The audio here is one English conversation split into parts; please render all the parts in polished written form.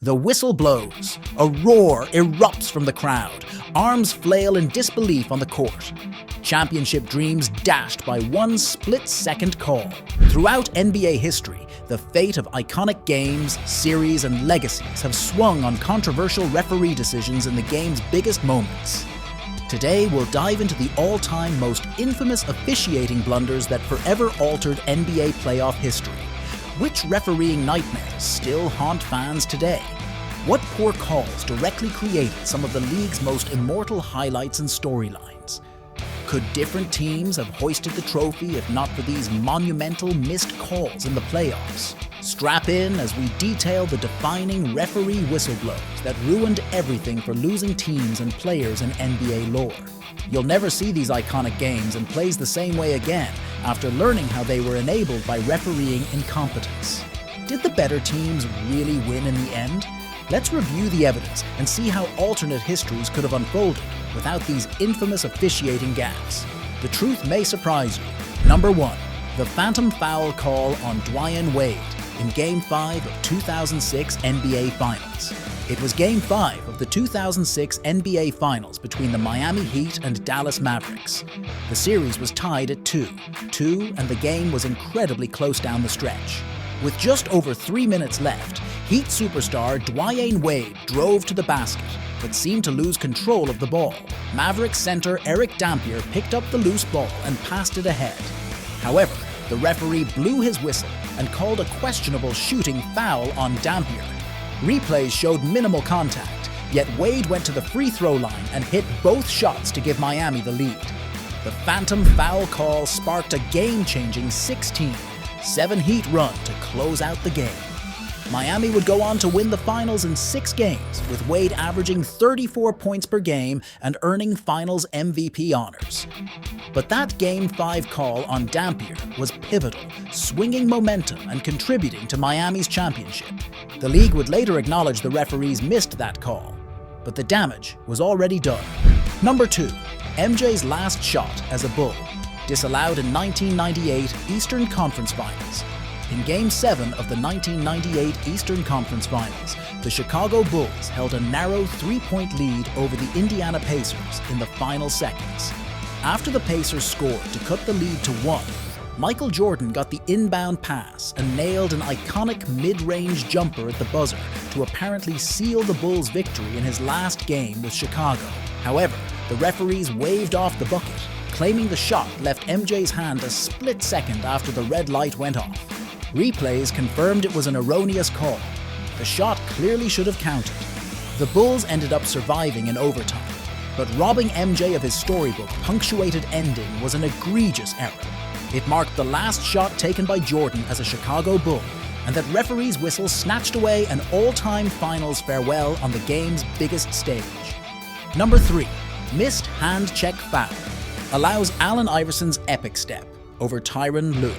The whistle blows. A roar erupts from the crowd. Arms flail in disbelief on the court. Championship dreams dashed by one split-second call. Throughout NBA history, the fate of iconic games, series, and legacies have swung on controversial referee decisions in the game's biggest moments. Today, we'll dive into the all-time most infamous officiating blunders that forever altered NBA playoff history. Which refereeing nightmares still haunt fans today? What poor calls directly created some of the league's most immortal highlights and storylines? Could different teams have hoisted the trophy if not for these monumental missed calls in the playoffs? Strap in as we detail the defining referee whistleblows that ruined everything for losing teams and players in NBA lore. You'll never see these iconic games and plays the same way again after learning how they were enabled by refereeing incompetence. Did the better teams really win in the end? Let's review the evidence and see how alternate histories could have unfolded without these infamous officiating gaps. The truth may surprise you. Number 1. The phantom foul call on Dwyane Wade in Game 5 of 2006 NBA Finals. It was Game 5 of the 2006 NBA Finals between the Miami Heat and Dallas Mavericks. The series was tied at 2-2, and the game was incredibly close down the stretch. With just over 3 minutes left, Heat superstar Dwyane Wade drove to the basket, but seemed to lose control of the ball. Mavericks center Eric Dampier picked up the loose ball and passed it ahead. However, the referee blew his whistle and called a questionable shooting foul on Dampier. Replays showed minimal contact, yet Wade went to the free throw line and hit both shots to give Miami the lead. The phantom foul call sparked a game-changing 16-7 Heat run to close out the game. Miami would go on to win the finals in 6 games, with Wade averaging 34 points per game and earning finals MVP honors. But that Game 5 call on Dampier was pivotal, swinging momentum and contributing to Miami's championship. The league would later acknowledge the referees missed that call, but the damage was already done. Number 2. MJ's last shot as a Bull, disallowed in 1998 Eastern Conference Finals. In Game 7 of the 1998 Eastern Conference Finals, the Chicago Bulls held a narrow 3-point lead over the Indiana Pacers in the final seconds. After the Pacers scored to cut the lead to 1, Michael Jordan got the inbound pass and nailed an iconic mid-range jumper at the buzzer to apparently seal the Bulls' victory in his last game with Chicago. However, the referees waved off the bucket, claiming the shot left MJ's hand a split second after the red light went off. Replays confirmed it was an erroneous call. The shot clearly should have counted. The Bulls ended up surviving in overtime, but robbing MJ of his storybook punctuated ending was an egregious error. It marked the last shot taken by Jordan as a Chicago Bull, and that referee's whistle snatched away an all-time finals farewell on the game's biggest stage. Number 3. Missed hand check foul allows Allen Iverson's epic step over Tyronn Lue.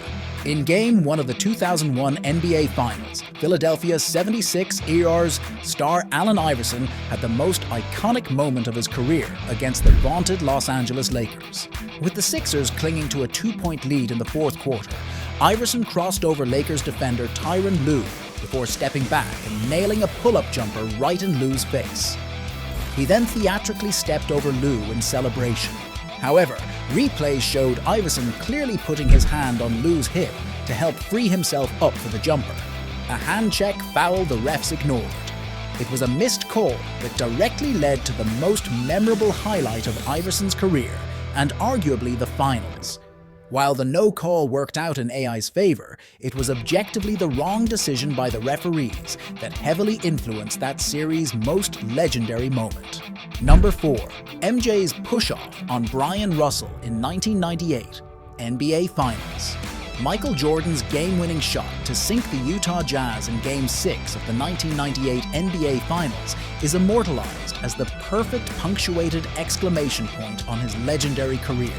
In Game 1 of the 2001 NBA Finals, Philadelphia's 76ers star Allen Iverson had the most iconic moment of his career against the vaunted Los Angeles Lakers. With the Sixers clinging to a 2-point lead in the fourth quarter, Iverson crossed over Lakers defender Tyronn Lue before stepping back and nailing a pull-up jumper right in Lue's face. He then theatrically stepped over Lue in celebration. However, replays showed Iverson clearly putting his hand on Lue's hip to help free himself up for the jumper. A hand check foul the refs ignored. It was a missed call that directly led to the most memorable highlight of Iverson's career, and arguably the finals. While the no call worked out in AI's favor, it was objectively the wrong decision by the referees that heavily influenced that series' most legendary moment. Number 4. MJ's push-off on Brian Russell in 1998 NBA Finals. Michael Jordan's game-winning shot to sink the Utah Jazz in Game 6 of the 1998 NBA Finals is immortalized as the perfect punctuated exclamation point on his legendary career.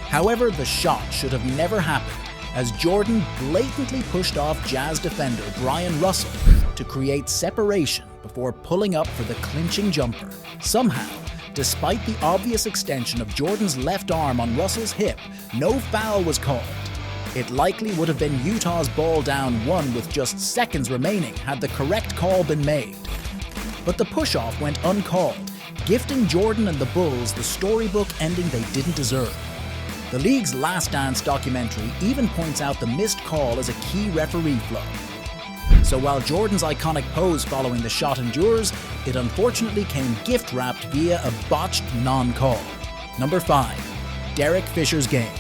However, the shot should have never happened, as Jordan blatantly pushed off Jazz defender Brian Russell to create separation before pulling up for the clinching jumper. Somehow, despite the obvious extension of Jordan's left arm on Russell's hip, no foul was called. It likely would have been Utah's ball down one with just seconds remaining had the correct call been made. But the push-off went uncalled, gifting Jordan and the Bulls the storybook ending they didn't deserve. The league's Last Dance documentary even points out the missed call as a key referee flaw. So while Jordan's iconic pose following the shot endures, it unfortunately came gift-wrapped via a botched non-call. Number 5. Derek Fisher's game.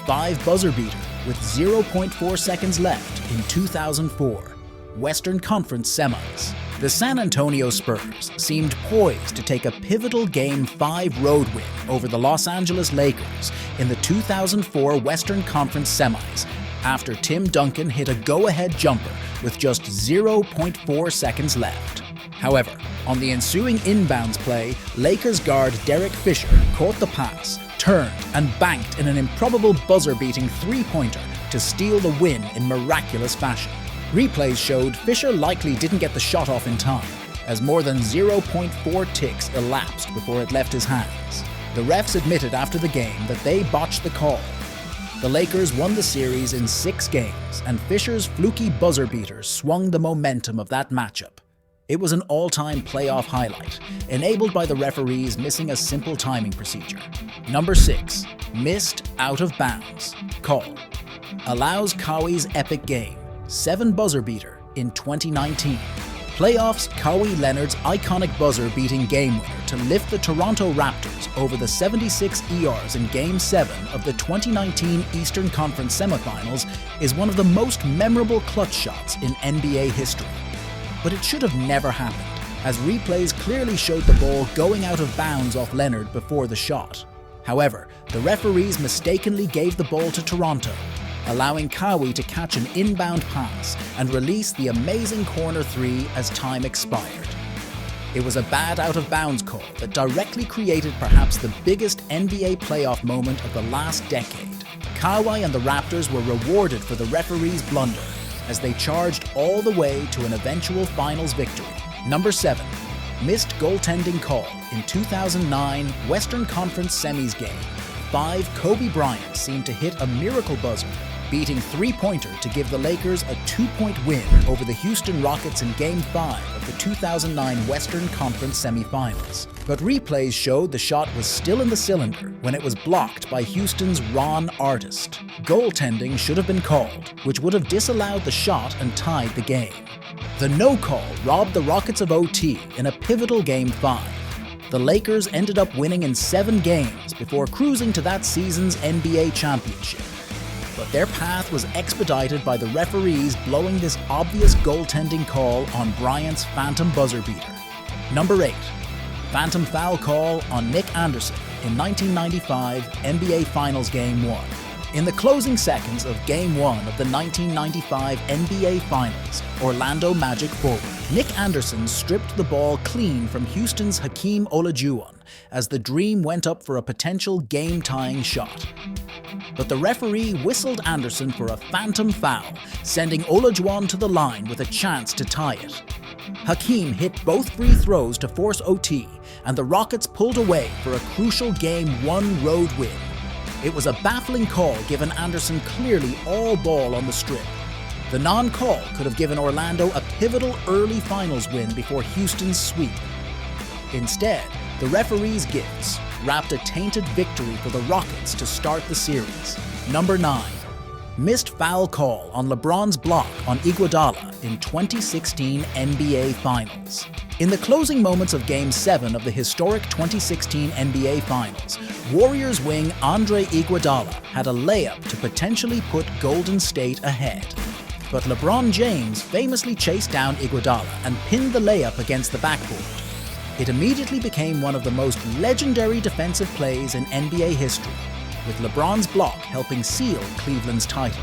5 buzzer beater with 0.4 seconds left in 2004 Western Conference Semis. The San Antonio Spurs seemed poised to take a pivotal Game 5 road win over the Los Angeles Lakers in the 2004 Western Conference Semis after Tim Duncan hit a go-ahead jumper with just 0.4 seconds left. However, on the ensuing inbounds play, Lakers guard Derek Fisher caught the pass, turned, and banked in an improbable buzzer-beating three-pointer to steal the win in miraculous fashion. Replays showed Fisher likely didn't get the shot off in time, as more than 0.4 ticks elapsed before it left his hands. The refs admitted after the game that they botched the call. The Lakers won the series in 6 games, and Fisher's fluky buzzer beater swung the momentum of that matchup. It was an all-time playoff highlight, enabled by the referees missing a simple timing procedure. Number 6. Missed out of bounds. Call. Allows Kawhi's epic game. 7 buzzer beater in 2019. Playoffs Kawhi Leonard's iconic buzzer-beating game winner to lift the Toronto Raptors over the 76 ERs in Game 7 of the 2019 Eastern Conference Semifinals is one of the most memorable clutch shots in NBA history. But it should have never happened, as replays clearly showed the ball going out of bounds off Leonard before the shot. However, the referees mistakenly gave the ball to Toronto, allowing Kawhi to catch an inbound pass and release the amazing corner 3 as time expired. It was a bad out-of-bounds call that directly created perhaps the biggest NBA playoff moment of the last decade. Kawhi and the Raptors were rewarded for the referee's blunder, as they charged all the way to an eventual finals victory. Number 7. Missed goaltending call in 2009 Western Conference Semis game. 5 Kobe Bryant seemed to hit a miracle buzzer, beating three-pointer to give the Lakers a 2-point win over the Houston Rockets in Game 5 of the 2009 Western Conference Semifinals. But replays showed the shot was still in the cylinder when it was blocked by Houston's Ron Artest. Goaltending should have been called, which would have disallowed the shot and tied the game. The no call robbed the Rockets of OT in a pivotal Game 5. The Lakers ended up winning in 7 games before cruising to that season's NBA championship. But their path was expedited by the referees blowing this obvious goaltending call on Bryant's phantom buzzer beater. Number 8. Phantom foul call on Nick Anderson in 1995 NBA Finals Game 1. In the closing seconds of Game 1 of the 1995 NBA Finals, Orlando Magic forward Nick Anderson stripped the ball clean from Houston's Hakeem Olajuwon as the Dream went up for a potential game-tying shot. But the referee whistled Anderson for a phantom foul, sending Olajuwon to the line with a chance to tie it. Hakeem hit both free throws to force OT, and the Rockets pulled away for a crucial Game 1 road win. It was a baffling call given Anderson clearly all ball on the strip. The non-call could have given Orlando a pivotal early finals win before Houston's sweep. Instead, the referee's gifts wrapped a tainted victory for the Rockets to start the series. Number 9. Missed foul call on LeBron's block on Iguodala in 2016 NBA Finals. In the closing moments of Game 7 of the historic 2016 NBA Finals, Warriors wing Andre Iguodala had a layup to potentially put Golden State ahead. But LeBron James famously chased down Iguodala and pinned the layup against the backboard. It immediately became one of the most legendary defensive plays in NBA history, with LeBron's block helping seal Cleveland's title.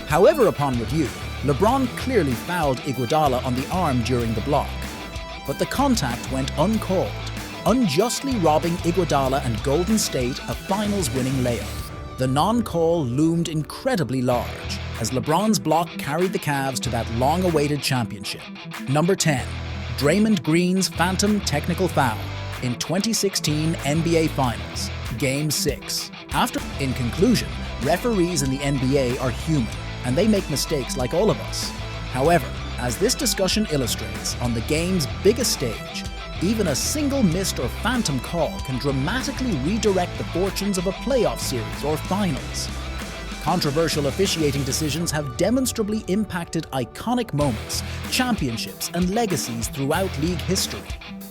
However, upon review, LeBron clearly fouled Iguodala on the arm during the block, but the contact went uncalled, unjustly robbing Iguodala and Golden State a finals-winning layup. The non-call loomed incredibly large, as LeBron's block carried the Cavs to that long-awaited championship. Number 10. Draymond Green's phantom technical foul in 2016 NBA Finals, Game 6. In conclusion, Referees in the NBA are human, and they make mistakes like all of us. However, as this discussion illustrates, on the game's biggest stage, even a single missed or phantom call can dramatically redirect the fortunes of a playoff series or finals. Controversial officiating decisions have demonstrably impacted iconic moments, championships, and legacies throughout league history.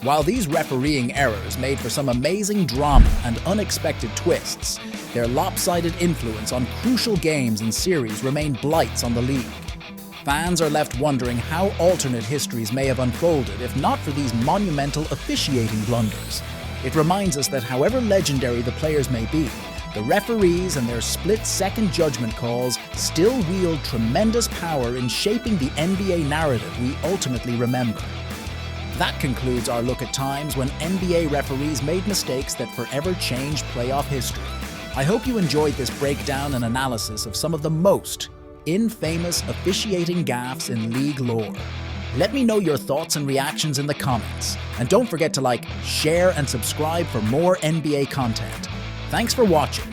While these refereeing errors made for some amazing drama and unexpected twists, their lopsided influence on crucial games and series remain blights on the league. Fans are left wondering how alternate histories may have unfolded if not for these monumental officiating blunders. It reminds us that however legendary the players may be, the referees and their split-second judgment calls still wield tremendous power in shaping the NBA narrative we ultimately remember. That concludes our look at times when NBA referees made mistakes that forever changed playoff history. I hope you enjoyed this breakdown and analysis of some of the most infamous officiating gaffes in league lore. Let me know your thoughts and reactions in the comments. And don't forget to like, share, and subscribe for more NBA content. Thanks for watching.